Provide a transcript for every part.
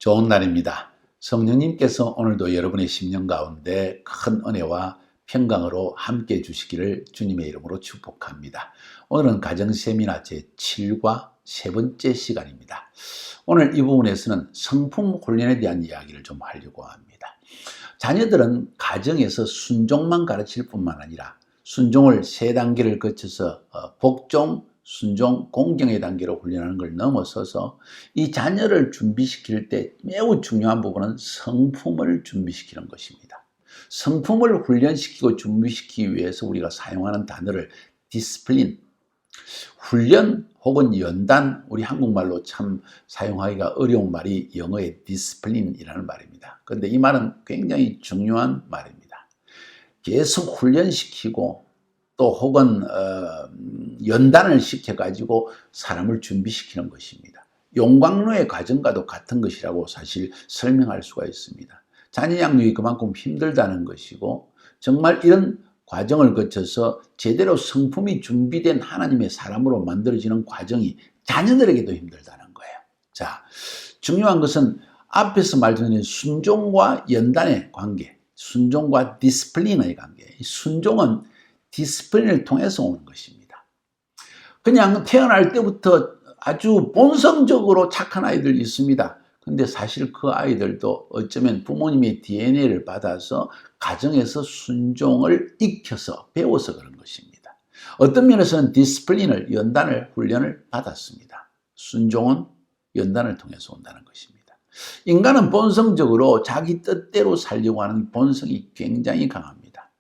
좋은 날입니다. 성령님께서 오늘도 여러분의 심령 가운데 큰 은혜와 평강으로 함께 해주시기를 주님의 이름으로 축복합니다. 오늘은 가정세미나 제7과 세 번째 시간입니다. 오늘 이 부분에서는 성품 훈련에 대한 이야기를 좀 하려고 합니다. 자녀들은 가정에서 순종만 가르칠 뿐만 아니라 순종을 세 단계를 거쳐서 복종, 순종, 공경의 단계로 훈련하는 걸 넘어서서 이 자녀를 준비시킬 때 매우 중요한 부분은 성품을 준비시키는 것입니다. 성품을 훈련시키고 준비시키기 위해서 우리가 사용하는 단어를 디스플린, 훈련 혹은 연단, 우리 한국말로 참 사용하기가 어려운 말이 영어의 디스플린이라는 말입니다. 그런데 이 말은 굉장히 중요한 말입니다. 계속 훈련시키고 또 혹은 연단을 시켜가지고 사람을 준비시키는 것입니다. 용광로의 과정과도 같은 것이라고 사실 설명할 수가 있습니다. 자녀 양육이 그만큼 힘들다는 것이고 정말 이런 과정을 거쳐서 제대로 성품이 준비된 하나님의 사람으로 만들어지는 과정이 자녀들에게도 힘들다는 거예요. 자, 중요한 것은 앞에서 말씀드린 순종과 연단의 관계, 순종과 디스플린의 관계. 순종은 디스플린을 통해서 오는 것입니다. 그냥 태어날 때부터 아주 본성적으로 착한 아이들이 있습니다. 근데 사실 그 아이들도 어쩌면 부모님의 DNA를 받아서 가정에서 순종을 익혀서 배워서 그런 것입니다. 어떤 면에서는 디스플린을, 연단을, 훈련을 받았습니다. 순종은 연단을 통해서 온다는 것입니다. 인간은 본성적으로 자기 뜻대로 살려고 하는 본성이 굉장히 강합니다.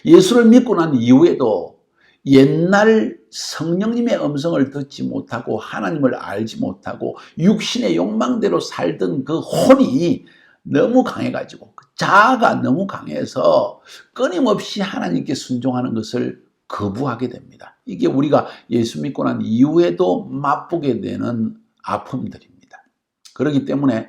예수를 믿고 난 이후에도 옛날 성령님의 음성을 듣지 못하고 하나님을 알지 못하고 육신의 욕망대로 살던 그 혼이 너무 강해가지고 자아가 너무 강해서 끊임없이 하나님께 순종하는 것을 거부하게 됩니다. 이게 우리가 예수 믿고 난 이후에도 맛보게 되는 아픔들입니다. 그렇기 때문에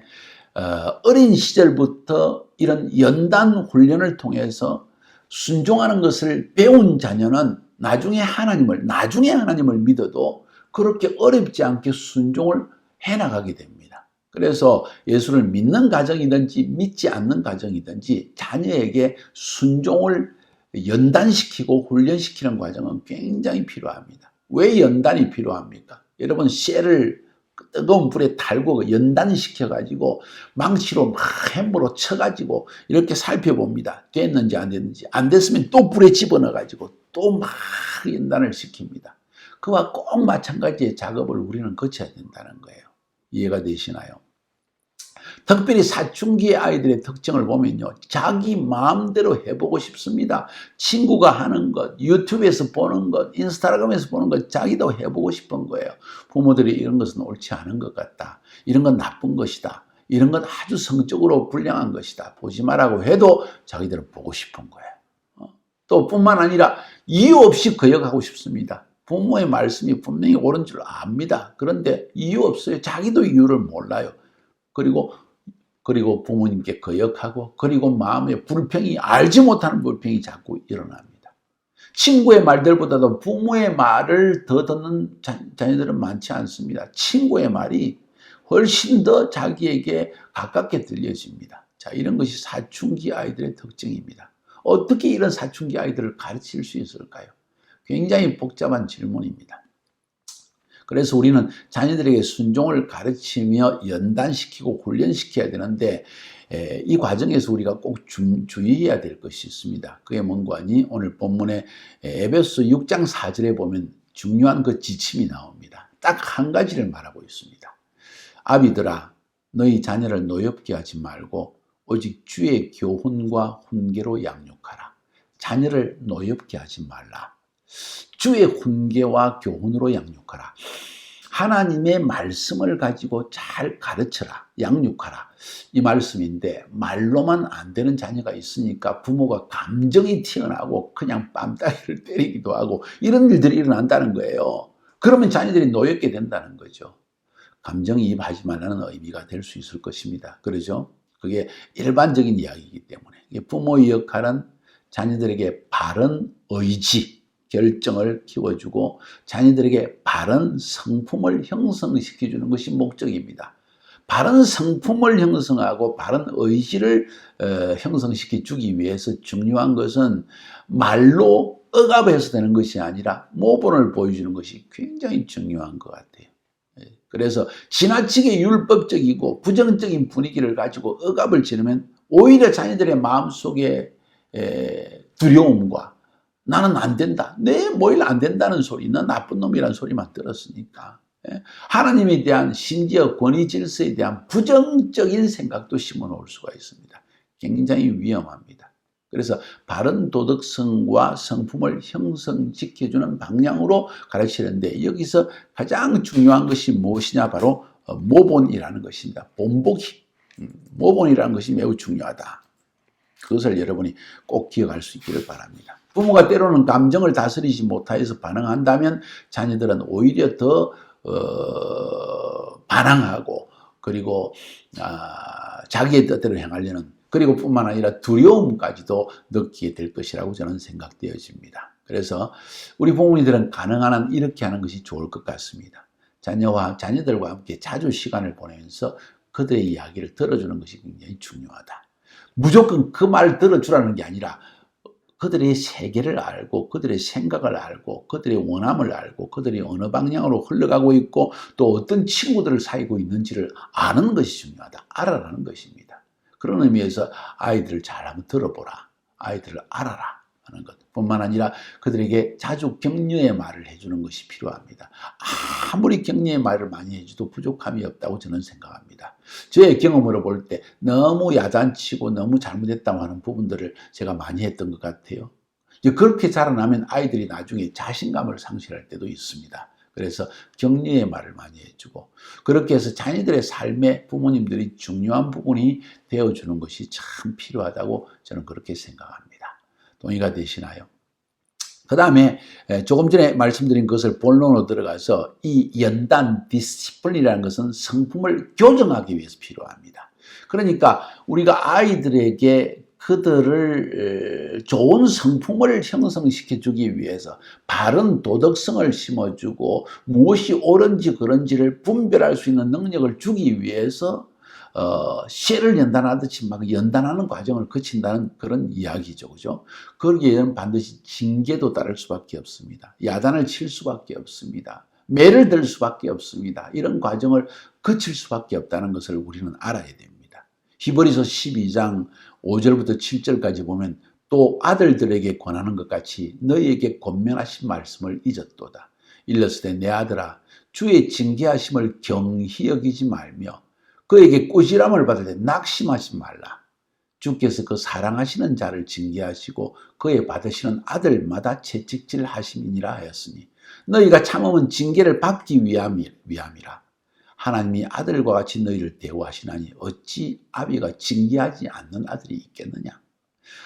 어린 시절부터 이런 연단 훈련을 통해서 순종하는 것을 배운 자녀는 나중에 하나님을 믿어도 그렇게 어렵지 않게 순종을 해나가게 됩니다. 그래서 예수를 믿는 가정이든지 믿지 않는 가정이든지 자녀에게 순종을 연단시키고 훈련시키는 과정은 굉장히 필요합니다. 왜 연단이 필요합니까? 여러분 쇠를 뜨거운 불에 달고 연단시켜가지고 망치로 막 햄으로 쳐가지고 이렇게 살펴봅니다. 됐는지 안 됐는지. 안 됐으면 또 불에 집어넣어가지고 또 막 연단을 시킵니다. 그와 꼭 마찬가지의 작업을 우리는 거쳐야 된다는 거예요. 이해가 되시나요? 특별히 사춘기의 아이들의 특징을 보면요. 자기 마음대로 해보고 싶습니다. 친구가 하는 것, 유튜브에서 보는 것, 인스타그램에서 보는 것 자기도 해보고 싶은 거예요. 부모들이 이런 것은 옳지 않은 것 같다. 이런 건 나쁜 것이다. 이런 건 아주 성적으로 불량한 것이다. 보지 말라고 해도 자기들은 보고 싶은 거예요. 또 뿐만 아니라 이유 없이 거역하고 싶습니다. 부모의 말씀이 분명히 옳은 줄 압니다. 그런데 이유 없어요. 자기도 이유를 몰라요. 그리고 부모님께 거역하고 그리고 마음에 불평이 알지 못하는 불평이 자꾸 일어납니다. 친구의 말들보다도 부모의 말을 더 듣는 자녀들은 많지 않습니다. 친구의 말이 훨씬 더 자기에게 가깝게 들려집니다. 자, 이런 것이 사춘기 아이들의 특징입니다. 어떻게 이런 사춘기 아이들을 가르칠 수 있을까요? 굉장히 복잡한 질문입니다. 그래서 우리는 자녀들에게 순종을 가르치며 연단시키고 훈련시켜야 되는데 이 과정에서 우리가 꼭 주의해야 될 것이 있습니다. 그게 뭔가 하니 오늘 본문에 에베소 6장 4절에 보면 중요한 그 지침이 나옵니다. 딱 한 가지를 말하고 있습니다. 아비들아 너희 자녀를 노엽게 하지 말고 오직 주의 교훈과 훈계로 양육하라. 자녀를 노엽게 하지 말라. 주의 훈계와 교훈으로 양육하라. 하나님의 말씀을 가지고 잘 가르쳐라. 양육하라. 이 말씀인데 말로만 안 되는 자녀가 있으니까 부모가 감정이 튀어나오고 그냥 뺨따기를 때리기도 하고 이런 일들이 일어난다는 거예요. 그러면 자녀들이 노엽게 된다는 거죠. 감정이입하지 말라는 의미가 될 수 있을 것입니다. 그러죠? 그게 일반적인 이야기이기 때문에 부모의 역할은 자녀들에게 바른 의지, 결정을 키워주고 자녀들에게 바른 성품을 형성시켜주는 것이 목적입니다. 바른 성품을 형성하고 바른 의지를 형성시켜 주기 위해서 중요한 것은 말로 억압해서 되는 것이 아니라 모본을 보여주는 것이 굉장히 중요한 것 같아요. 그래서 지나치게 율법적이고 부정적인 분위기를 가지고 억압을 지르면 오히려 자녀들의 마음속에 두려움과 나는 안 된다, 내 뭐일 안 된다는 소리, 너 나쁜 놈이라는 소리만 들었으니까 하나님에 대한 심지어 권위 질서에 대한 부정적인 생각도 심어놓을 수가 있습니다. 굉장히 위험합니다. 그래서 바른 도덕성과 성품을 형성시켜주는 방향으로 가르치는데 여기서 가장 중요한 것이 무엇이냐, 바로 모본이라는 것입니다. 본보기, 모본이라는 것이 매우 중요하다. 그것을 여러분이 꼭 기억할 수 있기를 바랍니다. 부모가 때로는 감정을 다스리지 못하여서 반응한다면 자녀들은 오히려 더 반항하고 그리고 자기의 뜻대로 행하려는, 그리고 뿐만 아니라 두려움까지도 느끼게 될 것이라고 저는 생각되어집니다. 그래서 우리 부모님들은 가능한 한 이렇게 하는 것이 좋을 것 같습니다. 자녀들과 함께 자주 시간을 보내면서 그들의 이야기를 들어주는 것이 굉장히 중요하다. 무조건 그 말을 들어주라는 게 아니라 그들의 세계를 알고 그들의 생각을 알고 그들의 원함을 알고 그들이 어느 방향으로 흘러가고 있고 또 어떤 친구들을 사귀고 있는지를 아는 것이 중요하다. 알아라는 것입니다. 그런 의미에서 아이들을 잘 한번 들어보라, 아이들을 알아라 하는 것 뿐만 아니라 그들에게 자주 격려의 말을 해주는 것이 필요합니다. 아무리 격려의 말을 많이 해줘도 부족함이 없다고 저는 생각합니다. 저의 경험으로 볼 때 너무 야단치고 너무 잘못했다고 하는 부분들을 제가 많이 했던 것 같아요. 그렇게 자라나면 아이들이 나중에 자신감을 상실할 때도 있습니다. 그래서 격려의 말을 많이 해주고 그렇게 해서 자녀들의 삶에 부모님들이 중요한 부분이 되어주는 것이 참 필요하다고 저는 그렇게 생각합니다. 동의가 되시나요? 그 다음에 조금 전에 말씀드린 것을 본론으로 들어가서 이 연단 디시플린이라는 것은 성품을 교정하기 위해서 필요합니다. 그러니까 우리가 아이들에게 그들을 좋은 성품을 형성시켜 주기 위해서 바른 도덕성을 심어주고 무엇이 옳은지 그른지를 분별할 수 있는 능력을 주기 위해서 씨를 연단하듯이 막 연단하는 과정을 거친다는 그런 이야기죠. 그죠? 거기에는 반드시 징계도 따를 수밖에 없습니다. 야단을 칠 수밖에 없습니다. 매를 들 수밖에 없습니다. 이런 과정을 거칠 수밖에 없다는 것을 우리는 알아야 됩니다. 히브리서 12장 5절부터 7절까지 보면 또 아들들에게 권하는 것 같이 너희에게 권면하신 말씀을 잊었도다. 일렀으되 내 아들아 주의 징계하심을 경히 여기지 말며 그에게 꾸지람을 받을 때 낙심하지 말라. 주께서 그 사랑하시는 자를 징계하시고 그의 받으시는 아들마다 채찍질 하심이니라 하였으니 너희가 참으면 징계를 받기 위함이라. 하나님이 아들과 같이 너희를 대우하시나니 어찌 아비가 징계하지 않는 아들이 있겠느냐.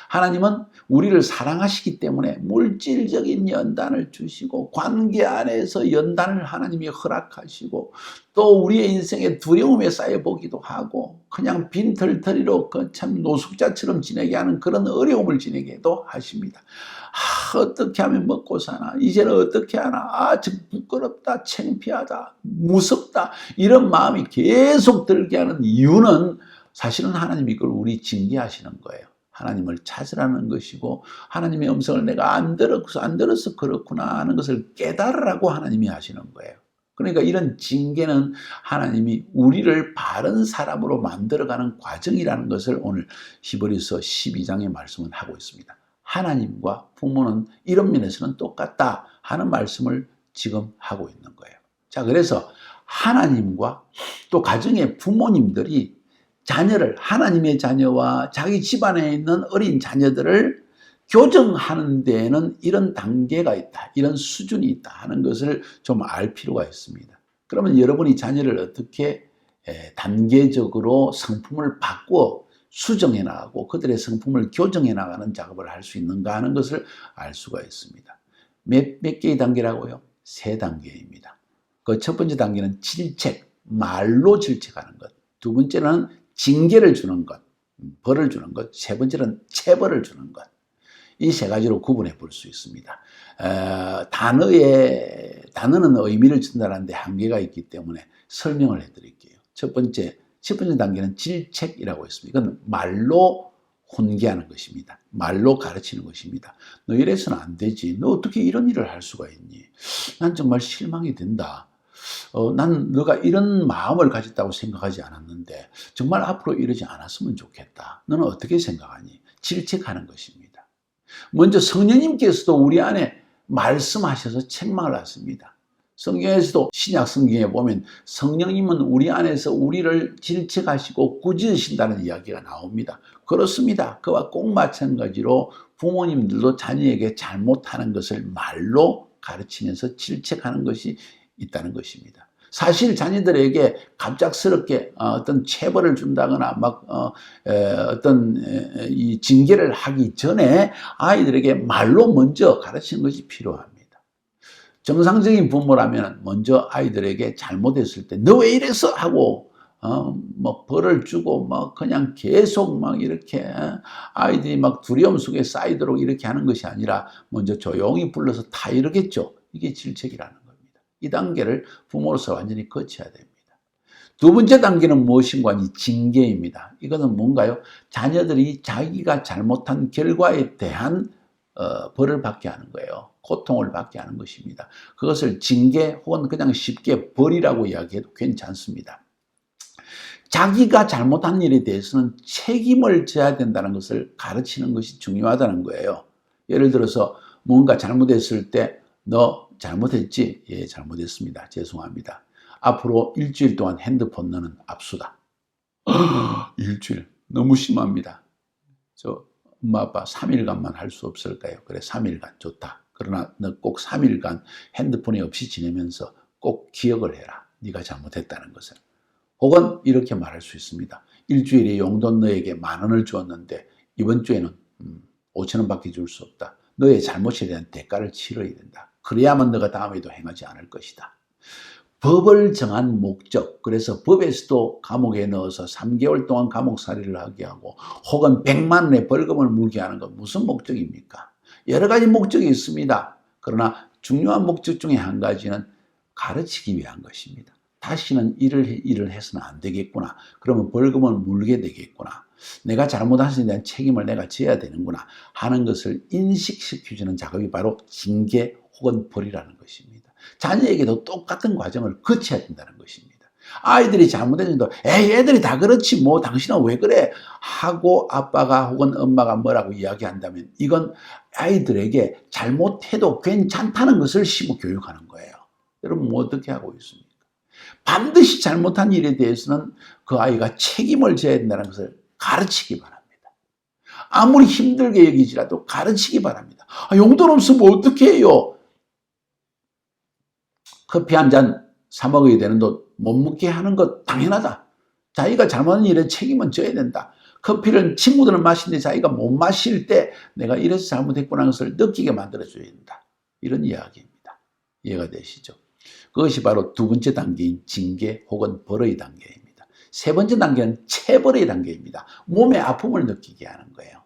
하나님은 우리를 사랑하시기 때문에 물질적인 연단을 주시고 관계 안에서 연단을 하나님이 허락하시고 또 우리의 인생에 두려움에 쌓여보기도 하고 그냥 빈털터리로 참 노숙자처럼 지내게 하는 그런 어려움을 지내게도 하십니다. 어떻게 하면 먹고 사나, 이제는 어떻게 하나, 참 부끄럽다, 창피하다, 무섭다, 이런 마음이 계속 들게 하는 이유는 사실은 하나님이 이걸 우리 징계하시는 거예요. 하나님을 찾으라는 것이고 하나님의 음성을 내가 안 들어서 그렇구나 하는 것을 깨달으라고 하나님이 하시는 거예요. 그러니까 이런 징계는 하나님이 우리를 바른 사람으로 만들어가는 과정이라는 것을 오늘 히브리서 12장의 말씀은 하고 있습니다. 하나님과 부모는 이런 면에서는 똑같다 하는 말씀을 지금 하고 있는 거예요. 자, 그래서 하나님과 또 가정의 부모님들이 자녀를, 하나님의 자녀와 자기 집안에 있는 어린 자녀들을 교정하는 데에는 이런 단계가 있다, 이런 수준이 있다 하는 것을 좀 알 필요가 있습니다. 그러면 여러분이 자녀를 어떻게 단계적으로 성품을 바꾸어 수정해 나가고 그들의 성품을 교정해 나가는 작업을 할 수 있는가 하는 것을 알 수가 있습니다. 몇 개의 단계라고요? 3단계입니다. 그 첫 번째 단계는 질책, 말로 질책하는 것. 두 번째는 징계를 주는 것, 벌을 주는 것. 세 번째는 체벌을 주는 것. 이 3가지로 구분해 볼 수 있습니다. 단어는 의미를 전달하는데 한계가 있기 때문에 설명을 해 드릴게요. 첫 번째, 첫 번째 단계는 질책이라고 했습니다. 이건 말로 훈계하는 것입니다. 말로 가르치는 것입니다. 너 이래서는 안 되지. 너 어떻게 이런 일을 할 수가 있니? 난 정말 실망이 된다. 난 너가 이런 마음을 가졌다고 생각하지 않았는데 정말 앞으로 이러지 않았으면 좋겠다. 너는 어떻게 생각하니? 질책하는 것입니다. 먼저 성령님께서도 우리 안에 말씀하셔서 책망을 하십니다. 성경에서도 신약 성경에 보면 성령님은 우리 안에서 우리를 질책하시고 꾸짖으신다는 이야기가 나옵니다. 그렇습니다. 그와 꼭 마찬가지로 부모님들도 자녀에게 잘못하는 것을 말로 가르치면서 질책하는 것이 있다는 것입니다. 사실 자녀들에게 갑작스럽게 어떤 체벌을 준다거나 어떤 이 징계를 하기 전에 아이들에게 말로 먼저 가르치는 것이 필요합니다. 정상적인 부모라면 먼저 아이들에게 잘못했을 때 너 왜 이랬어? 하고 벌을 주고 그냥 계속 이렇게 아이들이 두려움 속에 쌓이도록 이렇게 하는 것이 아니라 먼저 조용히 불러서 다 이러겠죠. 이게 질책이라는 겁니다. 이 단계를 부모로서 완전히 거쳐야 됩니다. 두 번째 단계는 무엇인가? 이 징계입니다. 이것은 뭔가요? 자녀들이 자기가 잘못한 결과에 대한 벌을 받게 하는 거예요. 고통을 받게 하는 것입니다. 그것을 징계 혹은 그냥 쉽게 벌이라고 이야기해도 괜찮습니다. 자기가 잘못한 일에 대해서는 책임을 져야 된다는 것을 가르치는 것이 중요하다는 거예요. 예를 들어서 뭔가 잘못했을 때 너 잘못했지? 예, 잘못했습니다. 죄송합니다. 앞으로 일주일 동안 핸드폰 너는 압수다. 일주일 너무 심합니다. 저 엄마 아빠 3일간만 할 수 없을까요? 그래 3일간 좋다. 그러나 너 꼭 3일간 핸드폰이 없이 지내면서 꼭 기억을 해라. 네가 잘못했다는 것을. 혹은 이렇게 말할 수 있습니다. 일주일에 용돈 너에게 10,000원을 주었는데 이번 주에는 5,000원 밖에 줄 수 없다. 너의 잘못에 대한 대가를 치러야 된다. 그래야만 너가 다음에도 행하지 않을 것이다. 법을 정한 목적, 그래서 법에서도 감옥에 넣어서 3개월 동안 감옥살이를 하게 하고 혹은 100만 원의 벌금을 물게 하는 건 무슨 목적입니까? 여러 가지 목적이 있습니다. 그러나 중요한 목적 중에 한 가지는 가르치기 위한 것입니다. 다시는 일을 해서는 안 되겠구나. 그러면 벌금을 물게 되겠구나. 내가 잘못한 것에 대한 책임을 내가 져야 되는구나 하는 것을 인식시켜주는 작업이 바로 징계 혹은 벌이라는 것입니다. 자녀에게도 똑같은 과정을 거쳐야 된다는 것입니다. 아이들이 잘못했는데 에이 애들이 다 그렇지 뭐 당신은 왜 그래 하고 아빠가 혹은 엄마가 뭐라고 이야기한다면 이건 아이들에게 잘못해도 괜찮다는 것을 심어 교육하는 거예요. 여러분 뭐 어떻게 하고 있습니까? 반드시 잘못한 일에 대해서는 그 아이가 책임을 져야 된다는 것을 가르치기 바랍니다. 아무리 힘들게 여기지라도 가르치기 바랍니다. 용돈 없으면 어떻게 해요? 커피 한 잔 사 먹어야 되는 돈 못 먹게 하는 것 당연하다. 자기가 잘못한 일에 책임은 져야 된다. 커피를 친구들은 마시는데 자기가 못 마실 때 내가 이래서 잘못했구나 하는 것을 느끼게 만들어줘야 된다. 이런 이야기입니다. 이해가 되시죠? 그것이 바로 두 번째 단계인 징계 혹은 벌의 단계입니다. 세 번째 단계는 체벌의 단계입니다. 몸의 아픔을 느끼게 하는 거예요.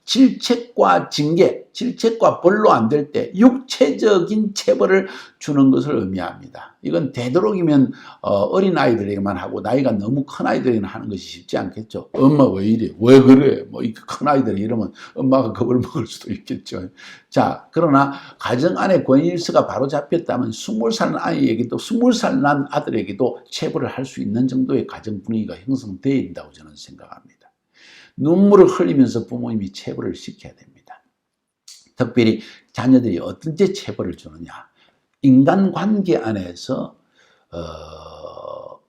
질책과 징계, 질책과 벌로 안 될 때 육체적인 체벌을 주는 것을 의미합니다. 이건 되도록이면 어린 아이들에게만 하고 나이가 너무 큰 아이들에게는 하는 것이 쉽지 않겠죠. 엄마 왜 이래? 왜 그래? 뭐 이 큰 아이들이 이러면 엄마가 겁을 먹을 수도 있겠죠. 자, 그러나 가정 안에 권위일서가 바로 잡혔다면 20살 아이에게도 20살 난 아들에게도 체벌을 할 수 있는 정도의 가정 분위기가 형성되어야 된다고 저는 생각합니다. 눈물을 흘리면서 부모님이 체벌을 시켜야 됩니다. 특별히 자녀들이 어떤 체벌을 주느냐. 인간관계 안에서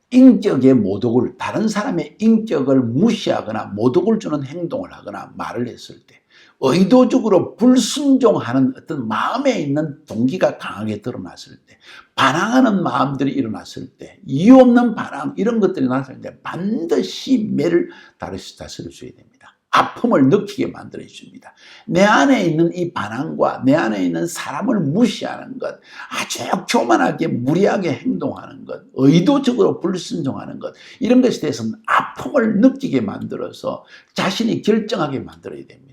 인격의 모독을, 다른 사람의 인격을 무시하거나 모독을 주는 행동을 하거나 말을 했을 때 의도적으로 불순종하는 어떤 마음에 있는 동기가 강하게 드러났을 때, 반항하는 마음들이 일어났을 때, 이유 없는 반항 이런 것들이 나타날 때 반드시 매를 다스려줘야 됩니다. 아픔을 느끼게 만들어줍니다. 내 안에 있는 이 반항과 내 안에 있는 사람을 무시하는 것, 아주 교만하게 무리하게 행동하는 것, 의도적으로 불순종하는 것, 이런 것에 대해서는 아픔을 느끼게 만들어서 자신이 결정하게 만들어야 됩니다.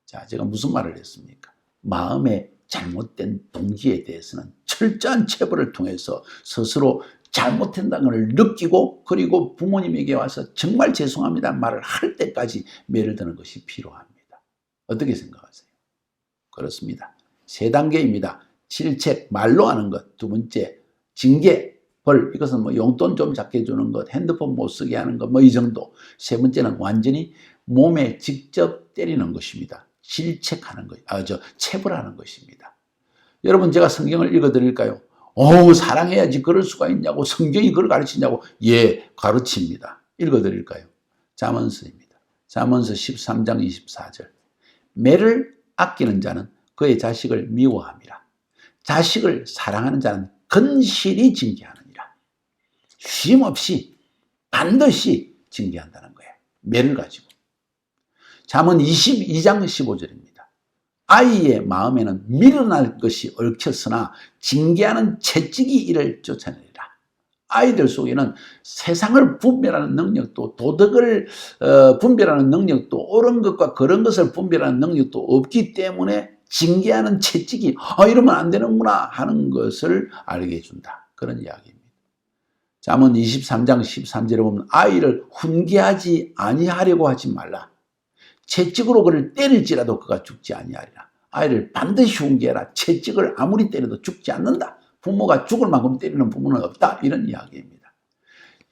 자, 제가 무슨 말을 했습니까? 마음의 잘못된 동기에 대해서는 철저한 체벌을 통해서 스스로 잘못했다는 걸 느끼고 그리고 부모님에게 와서 정말 죄송합니다 말을 할 때까지 매를 드는 것이 필요합니다. 어떻게 생각하세요? 그렇습니다. 세 단계입니다. 질책, 말로 하는 것. 두 번째, 징계, 벌. 이것은 뭐 용돈 좀 작게 주는 것, 핸드폰 못 쓰게 하는 것, 뭐 이 정도. 세 번째는 완전히 몸에 직접 때리는 것입니다. 질책하는 것, 체벌하는 것입니다. 여러분, 제가 성경을 읽어 드릴까요? 사랑해야지 그럴 수가 있냐고, 성경이 그걸 가르치냐고. 예, 가르칩니다. 읽어 드릴까요? 잠언서입니다. 잠언서 13장 24절. 매를 아끼는 자는 그의 자식을 미워함이라. 자식을 사랑하는 자는 건실히 징계하느니라. 쉼없이 반드시 징계한다는 거예요. 매를 가지고. 잠언 22장 15절입니다. 아이의 마음에는 미련할 것이 얽혔으나 징계하는 채찍이 이를 쫓아내리라. 아이들 속에는 세상을 분별하는 능력도, 도덕을 분별하는 능력도, 옳은 것과 그런 것을 분별하는 능력도 없기 때문에 징계하는 채찍이 이러면 안 되는구나 하는 것을 알게 해준다. 그런 이야기입니다. 잠언 23장 13절에 보면 아이를 훈계하지 아니하려고 하지 말라. 채찍으로 그를 때릴지라도 그가 죽지 아니하리라. 아이를 반드시 훈계해라. 채찍을 아무리 때려도 죽지 않는다. 부모가 죽을 만큼 때리는 부모는 없다. 이런 이야기입니다.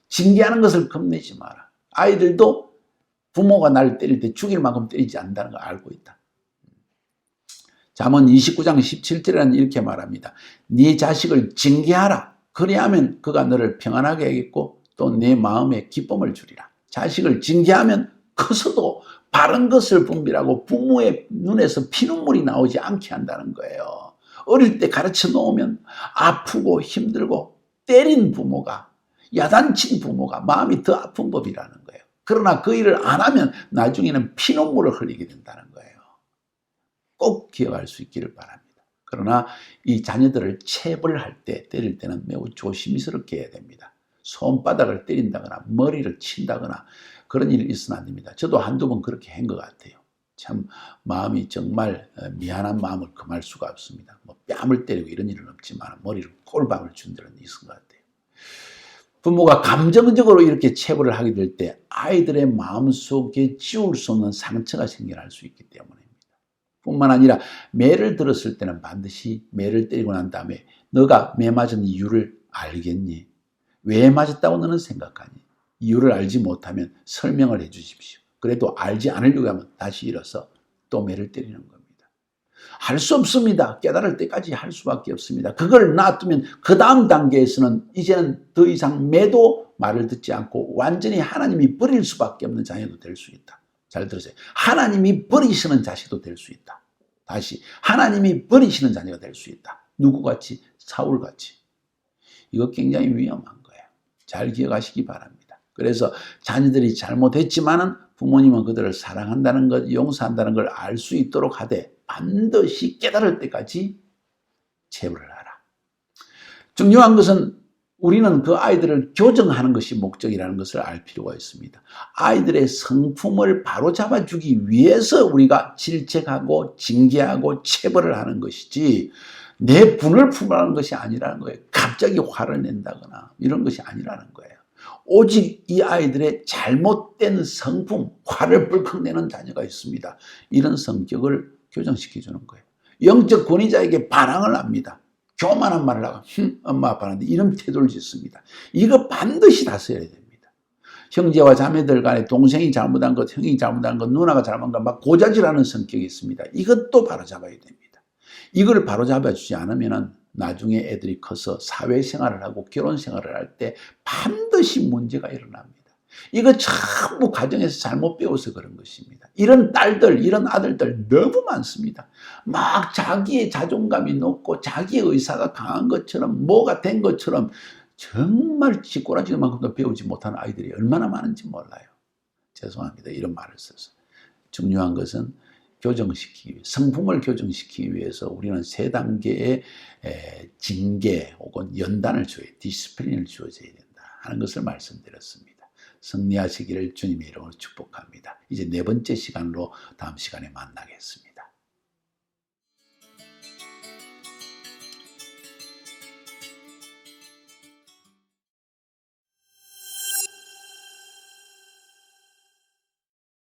징계하는 것을 겁내지 마라. 아이들도 부모가 나를 때릴 때 죽일 만큼 때리지 않는다는 걸 알고 있다. 잠언 29장 17절에는 이렇게 말합니다. 네 자식을 징계하라. 그리하면 그가 너를 평안하게 하겠고 또 내 마음에 기쁨을 주리라. 자식을 징계하면 커서도 바른 것을 분별하고 부모의 눈에서 피눈물이 나오지 않게 한다는 거예요. 어릴 때 가르쳐 놓으면 아프고 힘들고 때린 부모가, 야단친 부모가 마음이 더 아픈 법이라는 거예요. 그러나 그 일을 안 하면 나중에는 피눈물을 흘리게 된다는 거예요. 꼭 기억할 수 있기를 바랍니다. 그러나 이 자녀들을 체벌할 때, 때릴 때는 매우 조심스럽게 해야 됩니다. 손바닥을 때린다거나 머리를 친다거나 그런 일이 있으면 안 됩니다. 저도 한두 번 그렇게 한 것 같아요. 참 마음이 정말 미안한 마음을 금할 수가 없습니다. 뭐 뺨을 때리고 이런 일은 없지만 머리를 꼴밤을 준 데는 있은 것 같아요. 부모가 감정적으로 이렇게 체벌을 하게 될 때 아이들의 마음속에 지울 수 없는 상처가 생겨날 수 있기 때문입니다. 뿐만 아니라 매를 들었을 때는 반드시 매를 때리고 난 다음에 너가 매 맞은 이유를 알겠니? 왜 맞았다고 너는 생각하니? 이유를 알지 못하면 설명을 해 주십시오. 그래도 알지 않으려고 하면 다시 일어서 또 매를 때리는 겁니다. 할 수 없습니다. 깨달을 때까지 할 수밖에 없습니다. 그걸 놔두면 그 다음 단계에서는 이제는 더 이상 매도 말을 듣지 않고 완전히 하나님이 버릴 수밖에 없는 자녀도 될 수 있다. 잘 들으세요. 하나님이 버리시는 자식도 될 수 있다. 다시 하나님이 버리시는 자녀가 될 수 있다. 누구같이? 사울같이. 이거 굉장히 위험한 거예요. 잘 기억하시기 바랍니다. 그래서 자녀들이 잘못했지만은 부모님은 그들을 사랑한다는 것, 용서한다는 걸 알 수 있도록 하되 반드시 깨달을 때까지 체벌을 하라. 중요한 것은 우리는 그 아이들을 교정하는 것이 목적이라는 것을 알 필요가 있습니다. 아이들의 성품을 바로잡아주기 위해서 우리가 질책하고 징계하고 체벌을 하는 것이지 내 분을 품으라는 것이 아니라는 거예요. 갑자기 화를 낸다거나 이런 것이 아니라는 거예요. 오직 이 아이들의 잘못된 성품, 화를 불컥 내는 자녀가 있습니다. 이런 성격을 교정시켜주는 거예요. 영적 권위자에게 반항을 합니다. 교만한 말을 하고 엄마 아빠한테 이런 태도를 짓습니다. 이거 반드시 다스려야 됩니다. 형제와 자매들 간에 동생이 잘못한 것, 형이 잘못한 것, 누나가 잘못한 것 막 고자질하는 성격이 있습니다. 이것도 바로잡아야 됩니다. 이걸 바로잡아주지 않으면 나중에 애들이 커서 사회생활을 하고 결혼생활을 할 때 반드시 문제가 일어납니다. 이거 전부 가정에서 잘못 배워서 그런 것입니다. 이런 딸들, 이런 아들들 너무 많습니다. 막 자기의 자존감이 높고 자기의 의사가 강한 것처럼 뭐가 된 것처럼 정말 쥐꼬라지는 만큼도 배우지 못하는 아이들이 얼마나 많은지 몰라요. 죄송합니다. 이런 말을 써서. 중요한 것은 교정시키기 위해, 성품을 교정시키기 위해서 우리는 세 단계의 징계 혹은 연단을 줘야, 디스플린을 주어져야 된다 하는 것을 말씀드렸습니다. 승리하시기를 주님의 이름으로 축복합니다. 이제 네 번째 시간으로 다음 시간에 만나겠습니다.